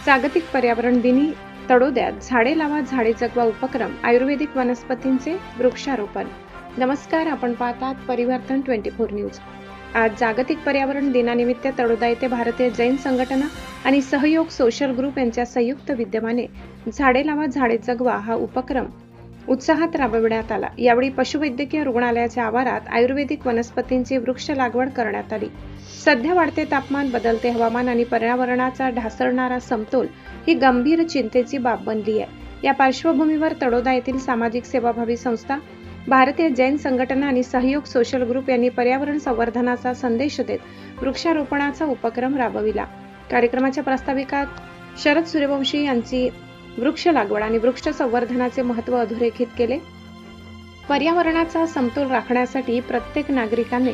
जागतिक पर्यावरण दिनी तळोद्यात झाडे लावा झाडे जगवा उपक्रम, आयुर्वेदिक वनस्पतींचे वृक्षारोपण. नमस्कार, आपण पाहतात परिवर्तन 24 न्यूज. आज जागतिक पर्यावरण दिनानिमित्त तळोदा येथे भारतीय जैन संघटना आणि सहयोग सोशल ग्रुप यांच्या संयुक्त विद्यमाने झाडे लावा झाडे जगवा हा उपक्रम उत्साहात राबविण्यात आला. यावेळी पशुवैद्यकीय रुग्णालयाच्या आवारात आयुर्वेदिक वनस्पतींची वृक्ष लागवड करण्यात आली. सध्या वाढते तापमान, बदलते हवामान आणि पर्यावरणाचा ढासळणारा समतोल ही गंभीर चिंतेची बाब बनली आहे. या पार्श्वभूमीवर तळोदा येथील सामाजिक सेवाभावी संस्था, भारतीय जैन संघटना आणि सहयोग सोशल ग्रुप यांनी पर्यावरण संवर्धनाचा संदेश देत वृक्षारोपणाचा उपक्रम राबविला. कार्यक्रमाच्या प्रास्ताविकात शरद सूर्यवंशी यांची वृक्ष लागवड आणि वृक्ष संवर्धनाचे महत्त्व अधोरेखित केले. पर्यावरणाचा समतोल राखण्यासाठी प्रत्येक नागरिकाने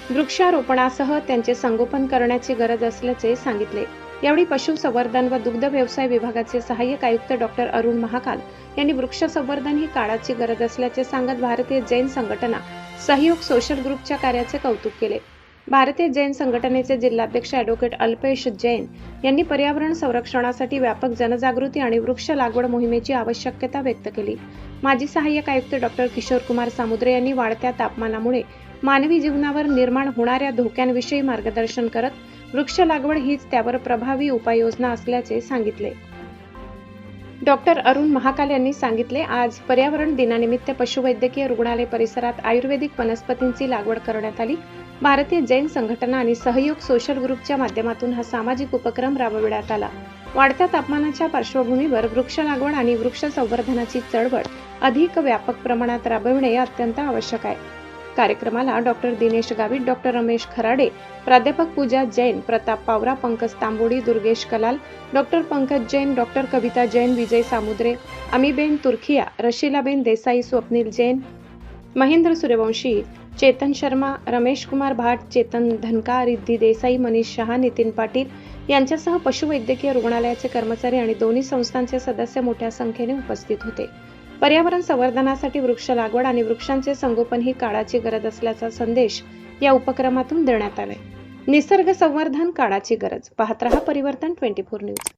वृक्षारोपणासह त्यांचे संगोपन करण्याची गरज असल्याचे सांगितले. यावेळी पशुसंवर्धन व दुग्ध व्यवसाय विभागाचे सहाय्यक आयुक्त डॉक्टर अरुण महाकाल यांनी वृक्ष संवर्धन ही काळाची गरज असल्याचे सांगत भारतीय जैन संघटना, सहयोग सोशल ग्रुपच्या कार्याचे कौतुक केले. भारतीय जैन संघटनेचे जिल्हाध्यक्ष ॲडव्होकेट अल्पेश जैन यांनी पर्यावरण संरक्षणासाठी व्यापक जनजागृती आणि वृक्ष लागवड मोहिमेची आवश्यकता व्यक्त केली. माजी सहाय्यक आयुक्त डॉक्टर किशोर कुमार सामुद्रे यांनी वाढत्या तापमानामुळे मानवी जीवनावर निर्माण होणाऱ्या धोक्यांविषयी मार्गदर्शन करत वृक्ष लागवड हीच त्यावर प्रभावी उपाययोजना असल्याचे सांगितले. डॉक्टर अरुण महाकाल यांनी सांगितले, आज पर्यावरण दिनानिमित्त पशुवैद्यकीय रुग्णालय परिसरात आयुर्वेदिक वनस्पतींची लागवड करण्यात आली. भारतीय जैन संघटना आणि सहयोग सोशल ग्रुपच्या माध्यमातून हा सामाजिक उपक्रम राबविण्यात आला. वाढत्या तापमानाच्या पार्श्वभूमीवर वृक्ष लागवड आणि वृक्ष संवर्धनाची चळवळ अधिक व्यापक प्रमाणात राबविणे अत्यंत आवश्यक आहे. कार्यक्रमाला डॉक्टर दिनेश गावित, डॉक्टर रमेश खराडे, प्राध्यापक पूजा जैन, प्रताप पावरा, पंकज तांबोडी, दुर्गेश कलाल, डॉक्टर पंकज जैन, डॉक्टर कविता जैन, विजय सामुद्रे, अमीबेन तुर्खिया, रशिलाबेन देसाई, स्वप्नील जैन, महेंद्र सूर्यवंशी, चेतन शर्मा, रमेश कुमार भाट, चेतन धनका, रिद्धी देसाई, मनीष शहा, नितीन पाटील यांच्यासह पशुवैद्यकीय रुग्णालयाचे कर्मचारी आणि दोन्ही संस्थांचे सदस्य मोठ्या संख्येने उपस्थित होते. पर्यावरण संवर्धनासाठी वृक्ष लागवड आणि वृक्षांचे संगोपन ही काळाची गरज असल्याचा संदेश या उपक्रमातून देण्यात आलाय. निसर्ग संवर्धन काळाची गरज. पाहत रहा परिवर्तन 24 न्यूज.